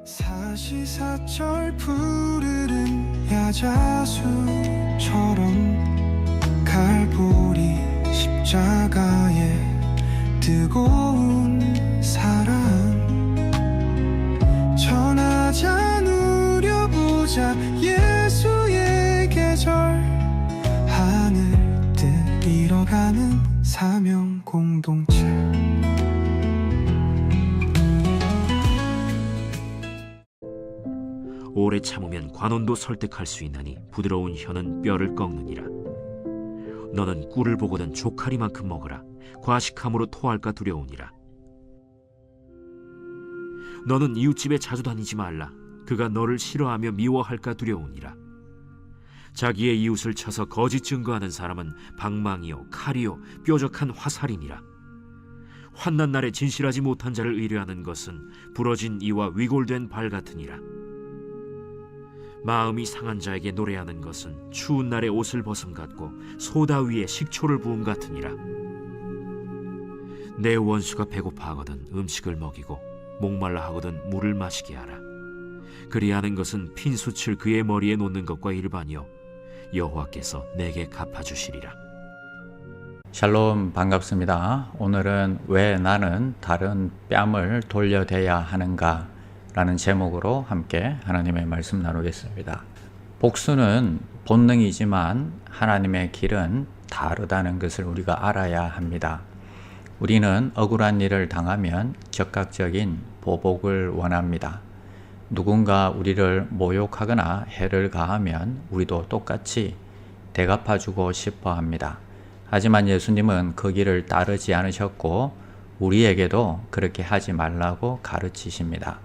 사시사철 푸르른 야자수처럼 갈보리 십자가에 뜨거운 사랑 전하자 누려보자 예수의 계절 하늘 뜻 이뤄가는 사명 공동체. 오래 참으면 관원도 설득할 수 있나니 부드러운 혀는 뼈를 꺾느니라. 너는 꿀을 보거든 조카리만큼 먹으라. 과식함으로 토할까 두려우니라. 너는 이웃집에 자주 다니지 말라. 그가 너를 싫어하며 미워할까 두려우니라. 자기의 이웃을 쳐서 거짓 증거하는 사람은 방망이요 칼이요 뾰족한 화살이니라. 환난 날에 진실하지 못한 자를 의뢰하는 것은 부러진 이와 위골된 발 같으니라. 마음이 상한 자에게 노래하는 것은 추운 날에 옷을 벗음 같고 소다 위에 식초를 부음 같으니라. 내 원수가 배고파하거든 음식을 먹이고 목말라 하거든 물을 마시게 하라. 그리하는 것은 핀숯을 그의 머리에 놓는 것과 일반이요 여호와께서 내게 갚아주시리라. 샬롬, 반갑습니다. 오늘은 왜 나는 다른 뺨을 돌려대야 하는가 라는 제목으로 함께 하나님의 말씀 나누겠습니다. 복수는 본능이지만 하나님의 길은 다르다는 것을 우리가 알아야 합니다. 우리는 억울한 일을 당하면 즉각적인 보복을 원합니다. 누군가 우리를 모욕하거나 해를 가하면 우리도 똑같이 대갚아주고 싶어 합니다. 하지만 예수님은 그 길을 따르지 않으셨고 우리에게도 그렇게 하지 말라고 가르치십니다.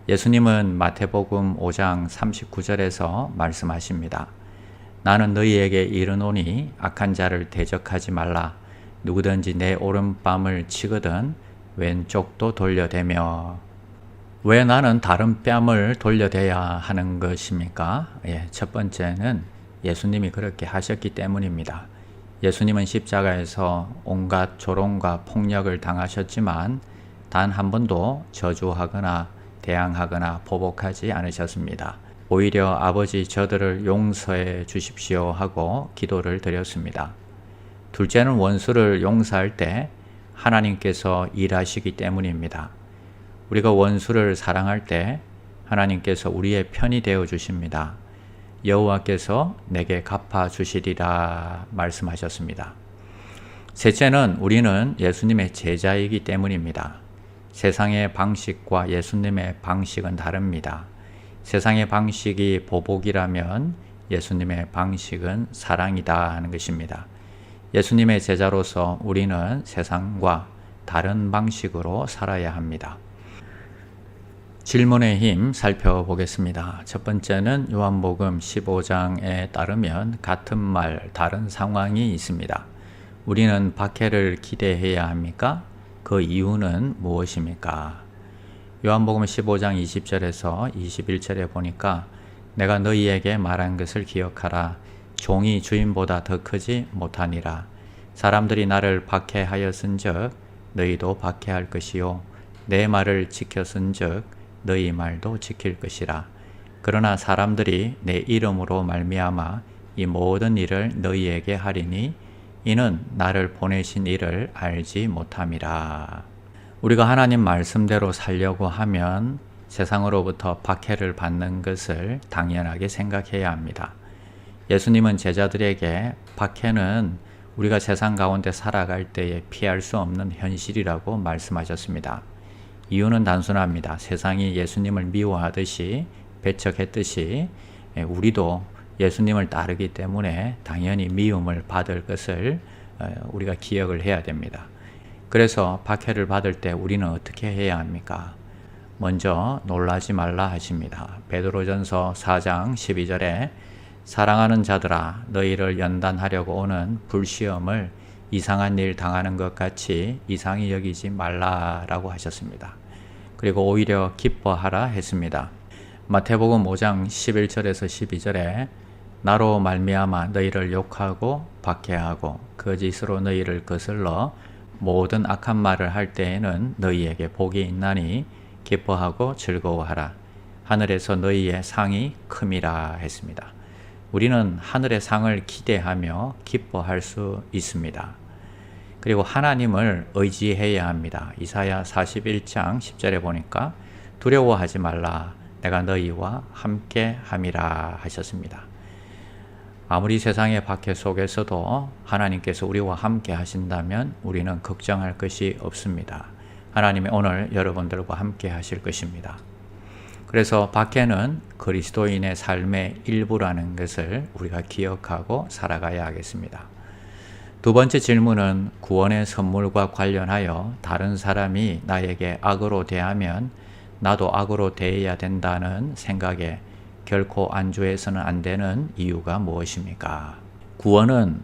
예수님은 마태복음 5장 39절에서 말씀하십니다. 나는 너희에게 이르노니 악한 자를 대적하지 말라. 누구든지 내 오른뺨을 치거든 왼쪽도 돌려대며. 왜 나는 다른 뺨을 돌려대야 하는 것입니까? 첫 번째는 예수님이 그렇게 하셨기 때문입니다. 예수님은 십자가에서 온갖 조롱과 폭력을 당하셨지만 단 한 번도 저주하거나 대항하거나 보복하지 않으셨습니다. 오히려 아버지 저들을 용서해 주십시오 하고 기도를 드렸습니다. 둘째는 원수를 용서할 때 하나님께서 일하시기 때문입니다. 우리가 원수를 사랑할 때 하나님께서 우리의 편이 되어 주십니다. 여호와께서 내게 갚아 주시리라 말씀하셨습니다. 셋째는 우리는 예수님의 제자이기 때문입니다. 세상의 방식과 예수님의 방식은 다릅니다. 세상의 방식이 보복이라면 예수님의 방식은 사랑이다 하는 것입니다. 예수님의 제자로서 우리는 세상과 다른 방식으로 살아야 합니다. 질문의 힘 살펴보겠습니다. 첫 번째는 요한복음 15장에 따르면 같은 말, 다른 상황이 있습니다. 우리는 박해를 기대해야 합니까? 그 이유는 무엇입니까? 요한복음 15장 20절에서 21절에 보니까 내가 너희에게 말한 것을 기억하라. 종이 주인보다 더 크지 못하니라. 사람들이 나를 박해하였은즉 너희도 박해할 것이요 내 말을 지켰은즉 너희 말도 지킬 것이라. 그러나 사람들이 내 이름으로 말미암아 이 모든 일을 너희에게 하리니 이는 나를 보내신 이를 알지 못함이라. 우리가 하나님 말씀대로 살려고 하면 세상으로부터 박해를 받는 것을 당연하게 생각해야 합니다. 예수님은 제자들에게 박해는 우리가 세상 가운데 살아갈 때에 피할 수 없는 현실이라고 말씀하셨습니다. 이유는 단순합니다. 세상이 예수님을 미워하듯이 배척했듯이 우리도 예수님을 따르기 때문에 당연히 미움을 받을 것을 우리가 기억을 해야 됩니다. 그래서 박해를 받을 때 우리는 어떻게 해야 합니까? 먼저 놀라지 말라 하십니다. 베드로전서 4장 12절에 사랑하는 자들아 너희를 연단하려고 오는 불시험을 이상한 일 당하는 것 같이 이상히 여기지 말라라고 하셨습니다. 그리고 오히려 기뻐하라 했습니다. 마태복음 5장 11절에서 12절에 나로 말미암아 너희를 욕하고 박해하고 거짓으로 너희를 거슬러 모든 악한 말을 할 때에는 너희에게 복이 있나니 기뻐하고 즐거워하라. 하늘에서 너희의 상이 큼이라 했습니다. 우리는 하늘의 상을 기대하며 기뻐할 수 있습니다. 그리고 하나님을 의지해야 합니다. 이사야 41장 10절에 보니까 두려워하지 말라. 내가 너희와 함께 함이라 하셨습니다. 아무리 세상의 박해 속에서도 하나님께서 우리와 함께 하신다면 우리는 걱정할 것이 없습니다. 하나님이 오늘 여러분들과 함께 하실 것입니다. 그래서 박해는 그리스도인의 삶의 일부라는 것을 우리가 기억하고 살아가야 하겠습니다. 두 번째 질문은 구원의 선물과 관련하여 다른 사람이 나에게 악으로 대하면 나도 악으로 대해야 된다는 생각에 결코 안주해서는 안 되는 이유가 무엇입니까? 구원은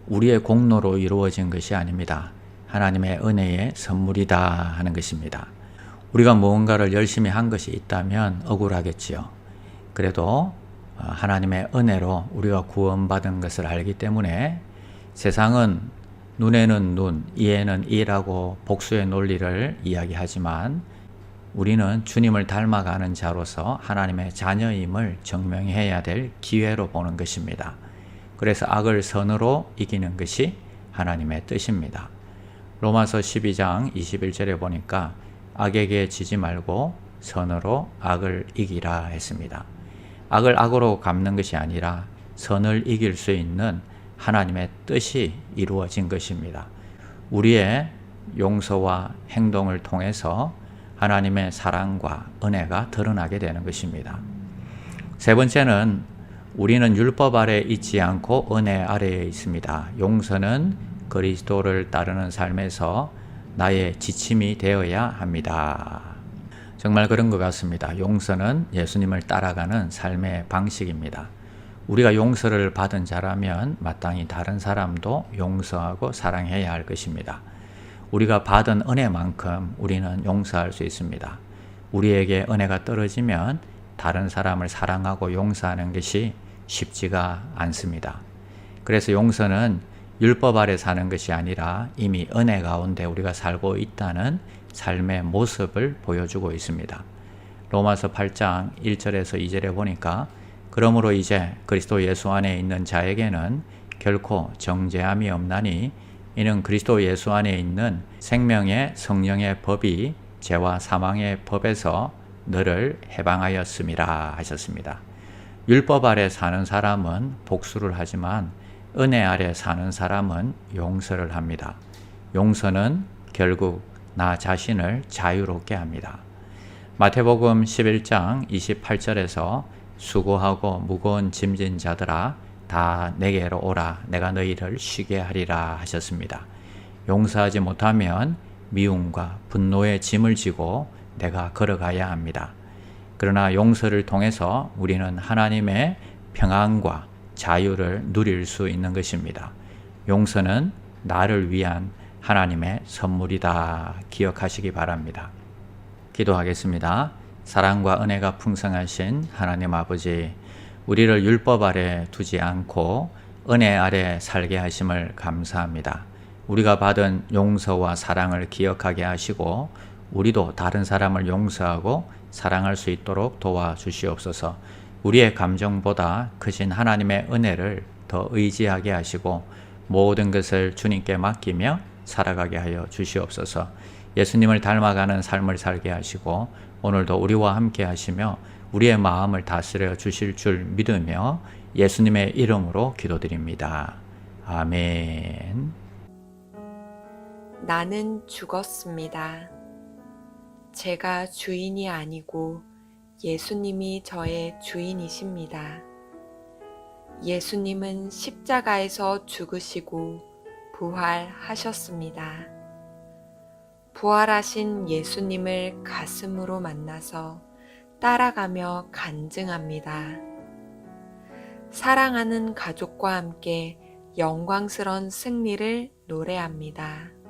우리의 공로로 이루어진 것이 아닙니다. 하나님의 은혜의 선물이다 하는 것입니다. 우리가 무언가를 열심히 한 것이 있다면 억울하겠지요. 그래도 하나님의 은혜로 우리가 구원받은 것을 알기 때문에 세상은 눈에는 눈, 이에는 이라고 복수의 논리를 이야기하지만 우리는 주님을 닮아가는 자로서 하나님의 자녀임을 증명해야 될 기회로 보는 것입니다. 그래서 악을 선으로 이기는 것이 하나님의 뜻입니다. 로마서 12장 21절에 보니까 악에게 지지 말고 선으로 악을 이기라 했습니다. 악을 악으로 갚는 것이 아니라 선을 이길 수 있는 하나님의 뜻이 이루어진 것입니다. 우리의 용서와 행동을 통해서 하나님의 사랑과 은혜가 드러나게 되는 것입니다. 세 번째는 우리는 율법 아래 있지 않고 은혜 아래에 있습니다. 용서는 그리스도를 따르는 삶에서 나의 지침이 되어야 합니다. 정말 그런 것 같습니다. 용서는 예수님을 따라가는 삶의 방식입니다. 우리가 용서를 받은 자라면 마땅히 다른 사람도 용서하고 사랑해야 할 것입니다. 우리가 받은 은혜만큼 우리는 용서할 수 있습니다. 우리에게 은혜가 떨어지면 다른 사람을 사랑하고 용서하는 것이 쉽지가 않습니다. 그래서 용서는 율법 아래 사는 것이 아니라 이미 은혜 가운데 우리가 살고 있다는 삶의 모습을 보여주고 있습니다. 로마서 8장 1절에서 2절에 보니까 그러므로 이제 그리스도 예수 안에 있는 자에게는 결코 정죄함이 없나니 이는 그리스도 예수 안에 있는 생명의 성령의 법이 죄와 사망의 법에서 너를 해방하였음이라 하셨습니다. 율법 아래 사는 사람은 복수를 하지만 은혜 아래 사는 사람은 용서를 합니다. 용서는 결국 나 자신을 자유롭게 합니다. 마태복음 11장 28절에서 수고하고 무거운 짐진 자들아 다 내게로 오라 내가 너희를 쉬게 하리라 하셨습니다. 용서하지 못하면 미움과 분노의 짐을 지고 내가 걸어가야 합니다. 그러나 용서를 통해서 우리는 하나님의 평안과 자유를 누릴 수 있는 것입니다. 용서는 나를 위한 하나님의 선물이다 기억하시기 바랍니다. 기도하겠습니다. 사랑과 은혜가 풍성하신 하나님 아버지, 우리를 율법 아래 두지 않고 은혜 아래 살게 하심을 감사합니다. 우리가 받은 용서와 사랑을 기억하게 하시고 우리도 다른 사람을 용서하고 사랑할 수 있도록 도와주시옵소서. 우리의 감정보다 크신 하나님의 은혜를 더 의지하게 하시고 모든 것을 주님께 맡기며 살아가게 하여 주시옵소서. 예수님을 닮아가는 삶을 살게 하시고 오늘도 우리와 함께 하시며 우리의 마음을 다스려 주실 줄 믿으며 예수님의 이름으로 기도드립니다. 아멘. 나는 죽었습니다. 제가 주인이 아니고 예수님이 저의 주인이십니다. 예수님은 십자가에서 죽으시고 부활하셨습니다. 부활하신 예수님을 가슴으로 만나서 따라가며 간증합니다. 사랑하는 가족과 함께 영광스러운 승리를 노래합니다.